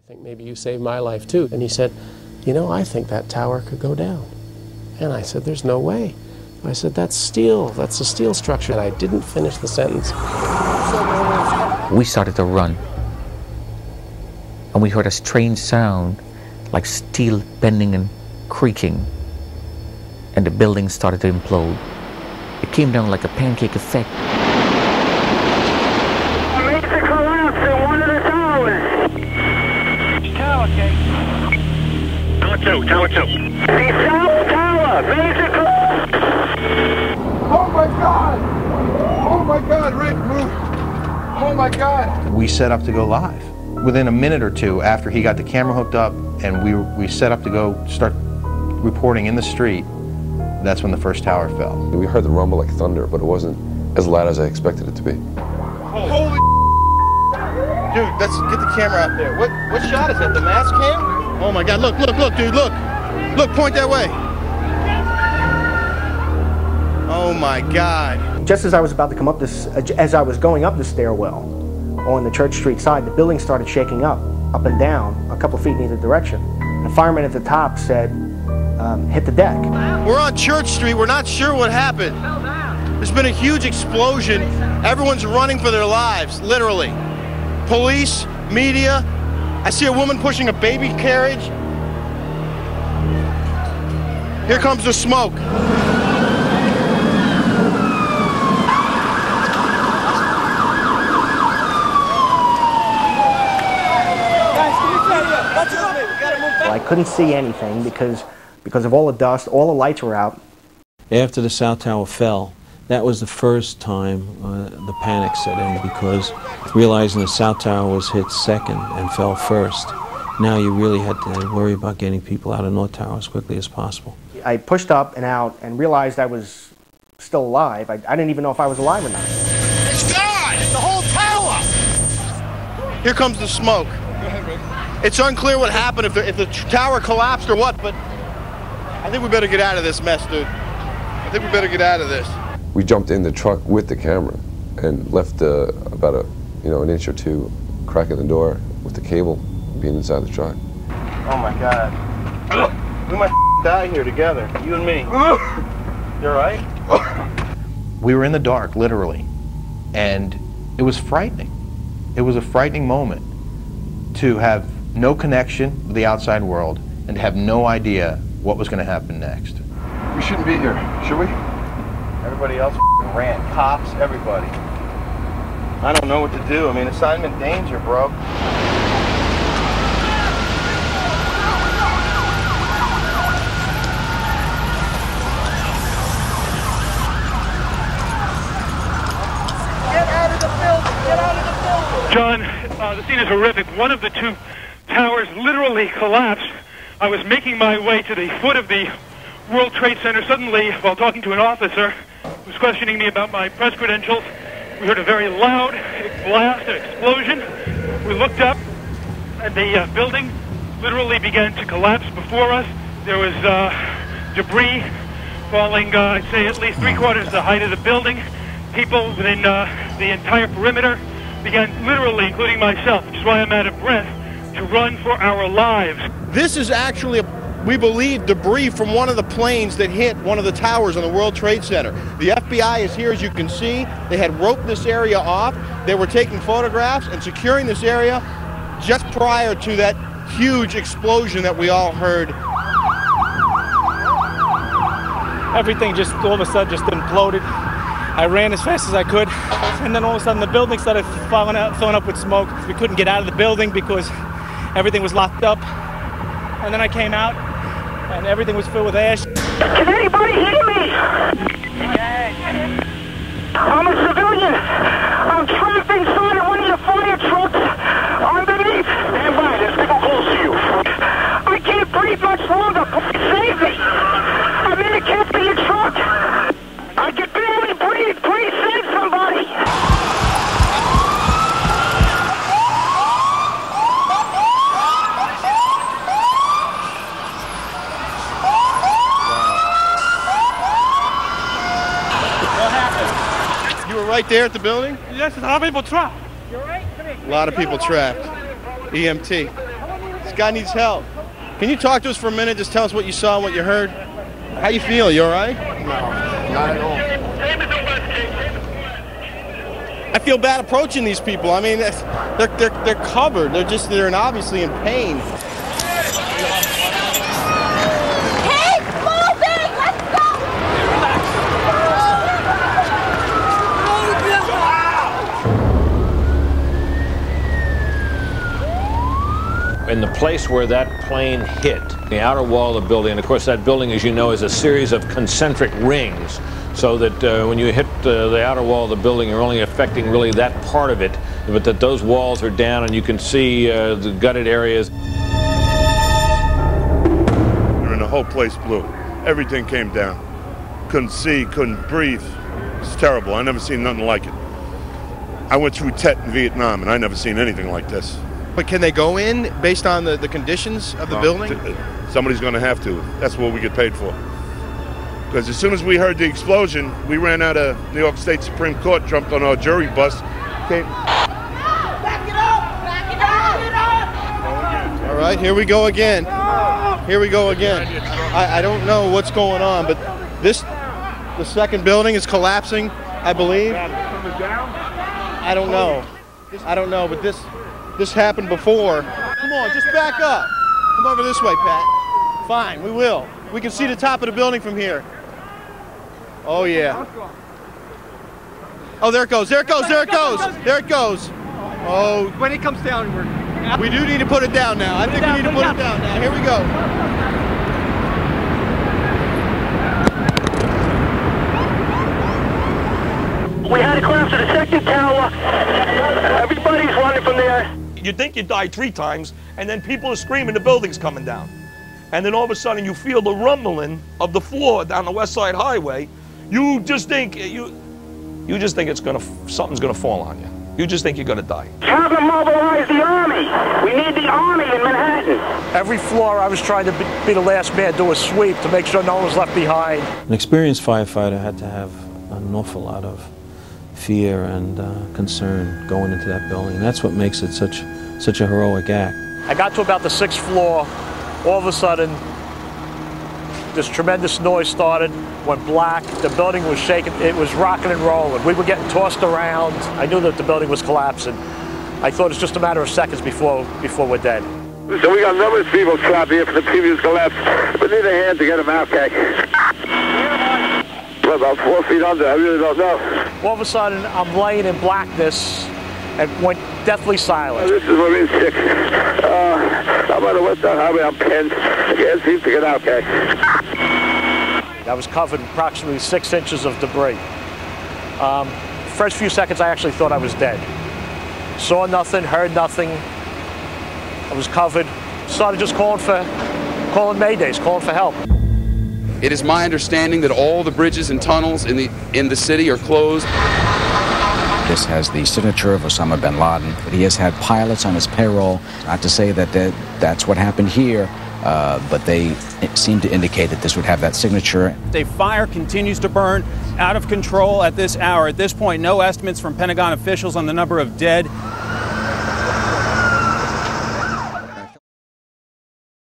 think maybe you saved my life too. And he said, you know, I think that tower could go down. And I said, there's no way. I said, that's steel, that's a steel structure. And I didn't finish the sentence. We started to run. And we heard a strange sound, like steel bending and creaking. And the building started to implode. It came down like a pancake effect. Major collapse in one of the towers. Tower, okay. Tower 2. The South Tower, major collapse. Oh my God! Oh my God, Rick, move! Oh my God! We set up to go live. Within a minute or two after he got the camera hooked up and we set up to go start reporting in the street, that's when the first tower fell. We heard the rumble like thunder, but it wasn't as loud as I expected it to be. Holy dude, let's get the camera out there. What shot is that? The mass cam? Oh my God, look, dude, look. Look, point that way. Oh my God. Just as I was about to come up as I was going up the stairwell on the Church Street side, the building started shaking up and down, a couple feet in either direction. The fireman at the top said, hit the deck. We're on Church Street, we're not sure what happened. There's been a huge explosion. Everyone's running for their lives, literally. Police, media. I see a woman pushing a baby carriage. Here comes the smoke. I couldn't see anything because of all the dust, all the lights were out. After the South Tower fell, that was the first time the panic set in, because realizing the South Tower was hit second and fell first, now you really had to worry about getting people out of North Tower as quickly as possible. I pushed up and out and realized I was still alive. I didn't even know if I was alive or not. It's gone! The whole tower! Here comes the smoke. It's unclear what happened, if the tower collapsed or what, but I think we better get out of this mess, dude. I think we better get out of this. We jumped in the truck with the camera and left about an inch or two crack in the door with the cable being inside the truck. Oh my God. We might die here together, you and me. You all right? We were in the dark, literally, and it was frightening. It was a frightening moment to have no connection with the outside world and to have no idea what was going to happen next. We shouldn't be here, should we? Everybody else ran, cops, everybody. I don't know what to do. I mean, assignment danger, bro. Get out of the building! Get out of the building! John, the scene is horrific. One of the two towers literally collapsed. I was making my way to the foot of the World Trade Center. Suddenly, while talking to an officer who was questioning me about my press credentials, we heard a very loud blast, an explosion. We looked up, and the building literally began to collapse before us. There was debris falling, I'd say at least 3/4 the height of the building. People within the entire perimeter began literally, including myself, which is why I'm out of breath, to run for our lives. This is actually, we believe, debris from one of the planes that hit one of the towers on the World Trade Center. The FBI is here, as you can see. They had roped this area off. They were taking photographs and securing this area just prior to that huge explosion that we all heard. Everything just all of a sudden just imploded. I ran as fast as I could, and then all of a sudden the building started filling up with smoke. We couldn't get out of the building because everything was locked up. And then I came out, and everything was filled with ash. Can anybody hear me? I'm a civilian. I'm trapped inside of one of your fire trucks underneath. Stand by, there's people close to you. I can't breathe much longer. Please save me. I'm in a camp in your truck. I can barely breathe. Please save somebody. Right there at the building? Yes, a lot of people trapped. You're right? Come here. A lot of people trapped. EMT. Come on, Guy needs help. Can you talk to us for a minute? Just tell us what you saw, what you heard. How you feel? You all right? No, not at all. I feel bad approaching these people. I mean, they're covered. They're obviously in pain. In the place where that plane hit, the outer wall of the building, and of course that building, as you know, is a series of concentric rings, so that when you hit the outer wall of the building, you're only affecting really that part of it, but that those walls are down and you can see the gutted areas. And the whole place blew. Everything came down. Couldn't see, couldn't breathe. It's terrible. I never seen nothing like it. I went through Tet in Vietnam, and I never seen anything like this. But can they go in based on the conditions of the building? Somebody's going to have to. That's what we get paid for. Because as soon as we heard the explosion, we ran out of New York State Supreme Court, jumped on our jury bus, came... Back it up! Back it up! All right, here we go again. Here we go again. I don't know what's going on, but the second building is collapsing, I believe. I don't know. I don't know, but this happened before. Come on, just back up. Come over this way, Pat. Fine, we will. We can see the top of the building from here. Oh, yeah. Oh, there it goes, there it goes, there it goes. There it goes. Oh. When it comes down, we do need to put it down now. I think we need to put it down now. Here we go. We had to collapse to the second tower. Everybody's running from there. You think you died 3 times, and then people are screaming the building's coming down. And then all of a sudden you feel the rumbling of the floor down the West Side Highway. You just think something's gonna fall on you. You just think you're gonna die. Have them mobilize the army. We need the army in Manhattan. Every floor I was trying to be the last man, do a sweep to make sure no one was left behind. An experienced firefighter had to have an awful lot of fear and concern going into that building. And that's what makes it such a heroic act. I got to about the 6th floor. All of a sudden, this tremendous noise started, went black. The building was shaking. It was rocking and rolling. We were getting tossed around. I knew that the building was collapsing. I thought it was just a matter of seconds before we're dead. So we got numerous people trapped here from the previous collapse. We need a hand to get them out, okay? We're about 4 feet under. I really don't know. All of a sudden, I'm laying in blackness and went deathly silent. This is Marine 6. I'm on the West Side Highway. I'm pinned. I can't seem to get out, okay? I was covered in approximately 6 inches of debris. First few seconds, I actually thought I was dead. Saw nothing, heard nothing. I was covered. Started just calling maydays, calling for help. It is my understanding that all the bridges and tunnels in the city are closed. This has the signature of Osama bin Laden. He has had pilots on his payroll. Not to say that that's what happened here, but they seem to indicate that this would have that signature. The fire continues to burn out of control at this hour. At this point, no estimates from Pentagon officials on the number of dead